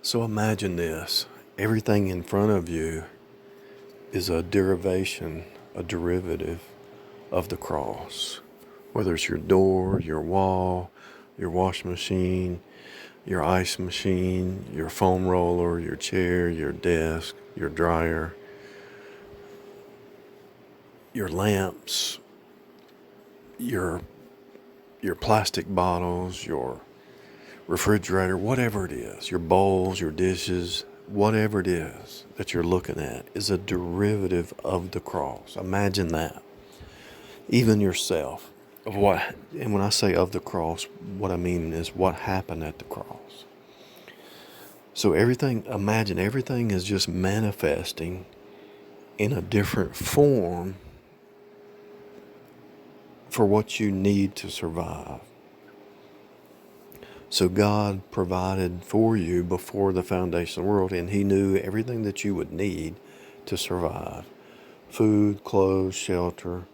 So imagine this. Everything in front of you is a derivation, a derivative of the cross. Whether it's your door, your wall, your washing machine, your ice machine, your foam roller, your chair, your desk, your dryer, your lamps, your your plastic bottles, your refrigerator, whatever it is, your bowls, your dishes, whatever it is that you're looking at is a derivative of the cross. Imagine that. Even yourself, of what, and when I say of the cross, what I mean is what happened at the cross. So everything, imagine everything is just manifesting in a different form for what you need to survive. So God provided for you before the foundation of the world, and He knew everything that you would need to survive. Food, clothes, shelter,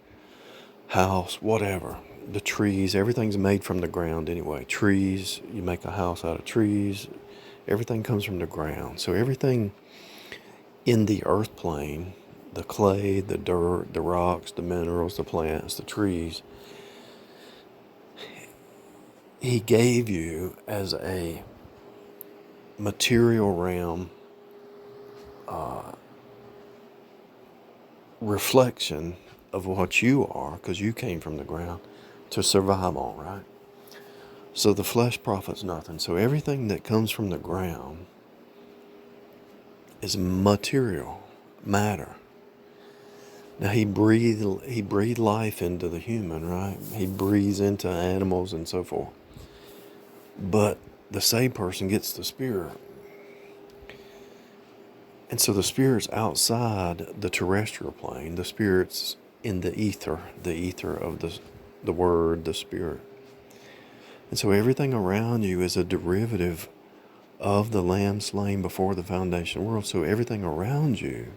house, whatever. The trees, everything's made from the ground anyway. Trees, you make a house out of trees. Everything comes from the ground. So everything in the earth plane, the clay, the dirt, the rocks, the minerals, the plants, the trees, He gave you as a material realm reflection of what you are, because you came from the ground, to survive on, right? So the flesh profits nothing. So everything that comes from the ground is material, matter. Now he breathed life into the human, right? He breathes into animals and so forth. But the saved person gets the spirit. And so the spirit's outside the terrestrial plane. The spirit's in the ether of the word, the spirit. And so everything around you is a derivative of the Lamb slain before the foundation of the world. So everything around you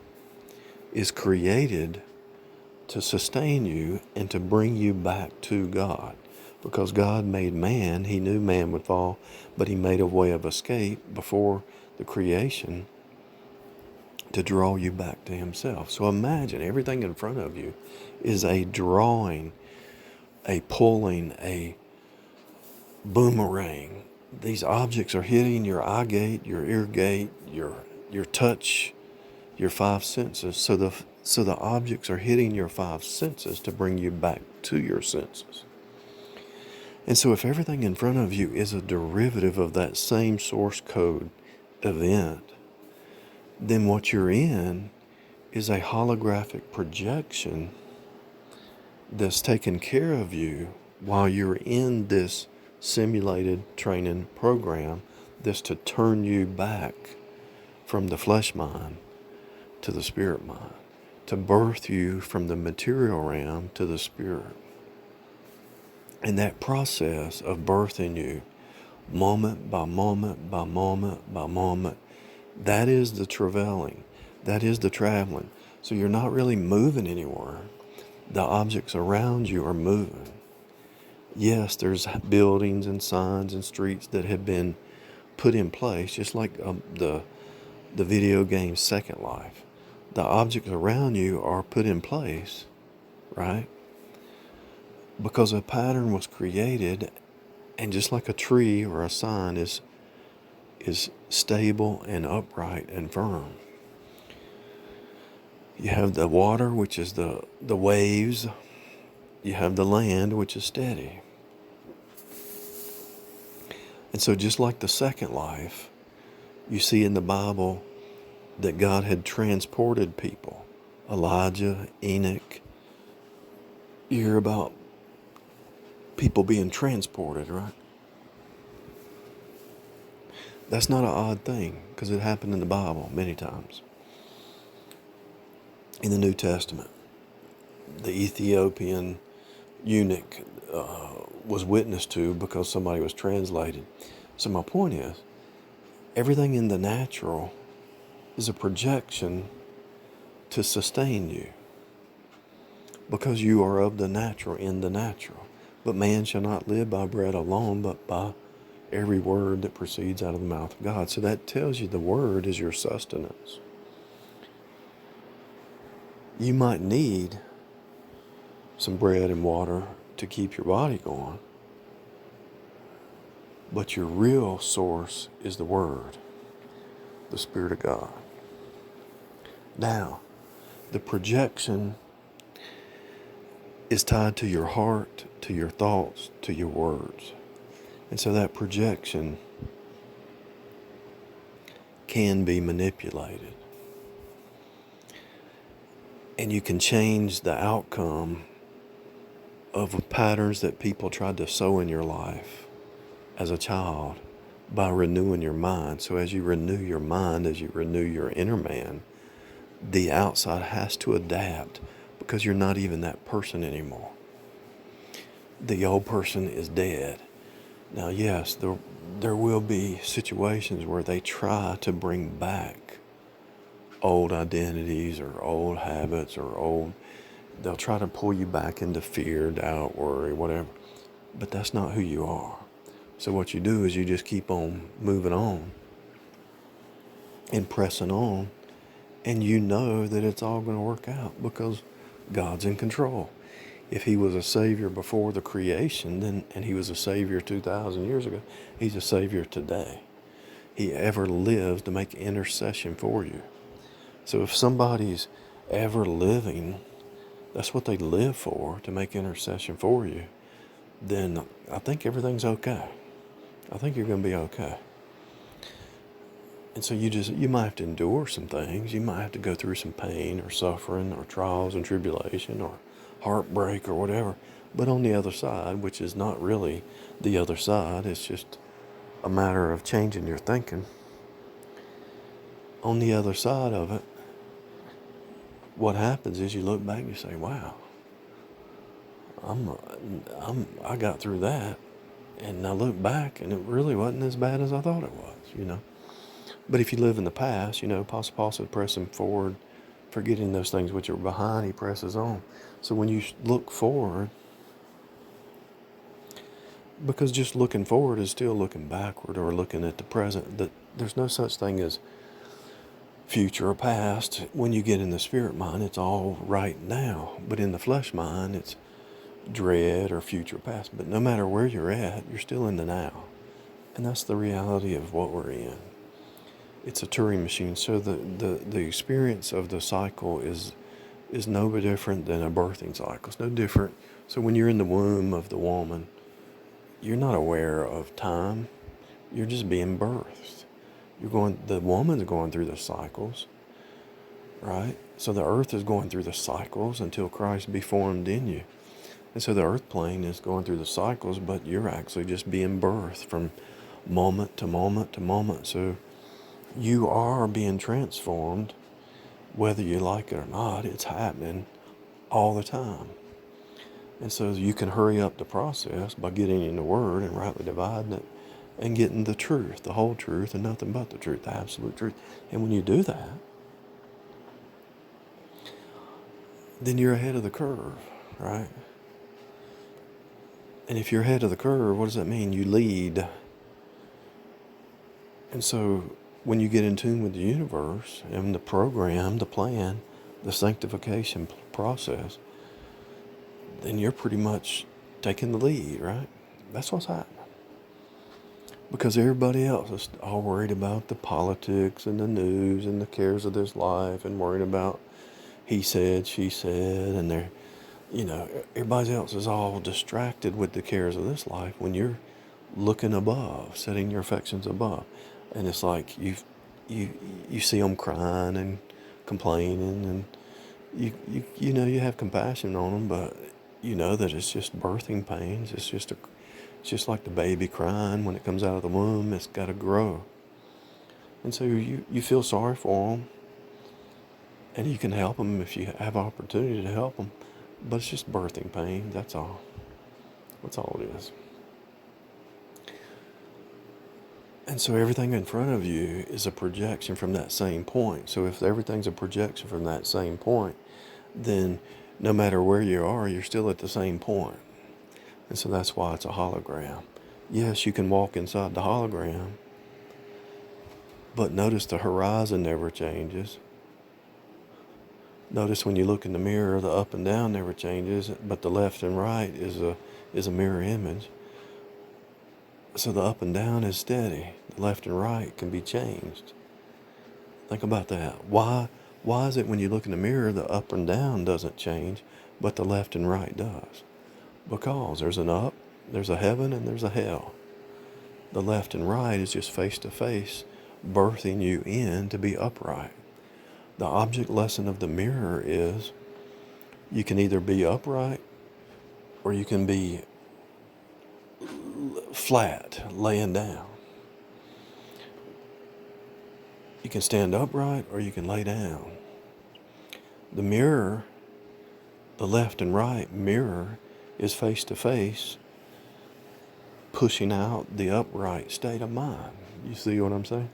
is created to sustain you and to bring you back to God. Because God made man, He knew man would fall, but He made a way of escape before the creation to draw you back to Himself. So imagine everything in front of you is a drawing, a pulling, a boomerang. These objects are hitting your eye gate, your ear gate, your touch, your five senses. So the objects are hitting your five senses to bring you back to your senses. And so if everything in front of you is a derivative of that same source code event, then what you're in is a holographic projection that's taking care of you while you're in this simulated training program that's to turn you back from the flesh mind to the spirit mind, to birth you from the material realm to the spirit. And that process of birthing you, moment by moment by moment by moment, that is the travailing, that is the traveling. So you're not really moving anywhere. The objects around you are moving. Yes, there's buildings and signs and streets that have been put in place, just like the video game Second Life. The objects around you are put in place, right? Because a pattern was created, and just like a tree or a sign is stable and upright and firm. You have the water, which is the waves. You have the land, which is steady. And so just like the second life, you see in the Bible that God had transported people. Elijah, Enoch. You hear about people being transported, right? That's not an odd thing, because it happened in the Bible many times. In the New Testament, the Ethiopian eunuch was witnessed to because somebody was translated. So my point is, everything in the natural is a projection to sustain you, because you are of the natural, in the natural. But man shall not live by bread alone, but by every word that proceeds out of the mouth of God. So that tells you the word is your sustenance. You might need some bread and water to keep your body going, but your real source is the Word, the Spirit of God. Now, the projection is tied to your heart, to your thoughts, to your words. And so that projection can be manipulated. And you can change the outcome of patterns that people tried to sow in your life as a child by renewing your mind. So as you renew your mind, as you renew your inner man, the outside has to adapt, because you're not even that person anymore. The old person is dead. Now, yes, there will be situations where they try to bring back old identities or old habits or they'll try to pull you back into fear, doubt, worry, whatever. But that's not who you are. So what you do is you just keep on moving on and pressing on, and you know that it's all going to work out because God's in control. If he was a savior before the creation, then, and he was a savior 2,000 years ago, he's a savior today. He ever lives to make intercession for you. So if somebody's ever living, that's what they live for, to make intercession for you, then I think everything's okay. I think you're going to be okay. And so you might have to endure some things. You might have to go through some pain or suffering or trials and tribulation or heartbreak or whatever. But on the other side, which is not really the other side, it's just a matter of changing your thinking. On the other side of it, what happens is you look back and you say, wow, I got through that. And I look back and it really wasn't as bad as I thought it was. But if you live in the past, Apostle Paul said, pressing forward, forgetting those things which are behind, he presses on. So when you look forward, because just looking forward is still looking backward or looking at the present, there's no such thing as future or past. When you get in the spirit mind, it's all right now. But in the flesh mind, it's dread or future past. But no matter where you're at, you're still in the now. And that's the reality of what we're in. It's a Turing machine. So the experience of the cycle is no different than a birthing cycle. It's no different. So when you're in the womb of the woman, you're not aware of time. You're just being birthed. The woman's going through the cycles, right? So the earth is going through the cycles until Christ be formed in you. And so the earth plane is going through the cycles, but you're actually just being birthed from moment to moment to moment. So you are being transformed, whether you like it or not. It's happening all the time. And so you can hurry up the process by getting in the Word and rightly dividing it and getting the truth, the whole truth, and nothing but the truth, the absolute truth. And when you do that, then you're ahead of the curve, right? And if you're ahead of the curve, what does that mean? You lead. And so when you get in tune with the universe and the program, the plan, the sanctification process, then you're pretty much taking the lead, right? That's what's happening. Because everybody else is all worried about the politics and the news and the cares of this life and worried about he said, she said, and everybody else is all distracted with the cares of this life when you're looking above, setting your affections above. And it's like you see them crying and complaining, and you have compassion on them, but you know that it's just birthing pains. It's just like the baby crying when it comes out of the womb. It's got to grow. And so you feel sorry for them, and you can help them if you have opportunity to help them. But it's just birthing pain. That's all. That's all it is. And so everything in front of you is a projection from that same point. So if everything's a projection from that same point, then no matter where you are, you're still at the same point. And so that's why it's a hologram. Yes, you can walk inside the hologram, but notice the horizon never changes. Notice when you look in the mirror, the up and down never changes, but the left and right is a mirror image. So the up and down is steady. The left and right can be changed. Think about that. Why is it when you look in the mirror, the up and down doesn't change, but the left and right does? Because there's an up, there's a heaven, and there's a hell. The left and right is just face to face, birthing you in to be upright. The object lesson of the mirror is you can either be upright or you can be flat, laying down. You can stand upright or you can lay down. The mirror, the left and right mirror, is face to face, pushing out the upright state of mind. You see what I'm saying?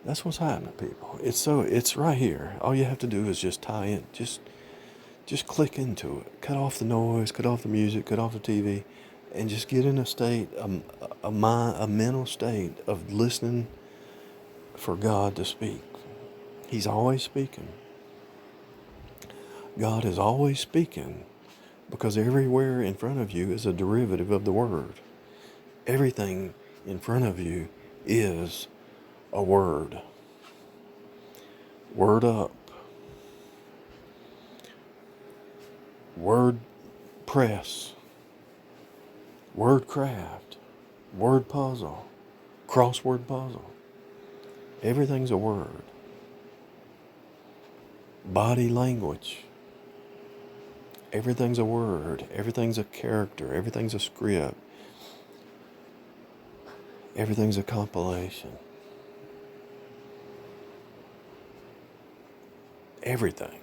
That's what's happening, people. It's right here. All you have to do is just tie in, just click into it. Cut off the noise, cut off the music, cut off the TV, and just get in a state, a mental state of listening for God to speak. He's always speaking. God is always speaking because everywhere in front of you is a derivative of the Word. Everything in front of you is a word. Word up. Word press. Word craft. Word puzzle. Crossword puzzle. Everything's a word. Body language. Everything's a word. Everything's a character. Everything's a script. Everything's a compilation. Everything.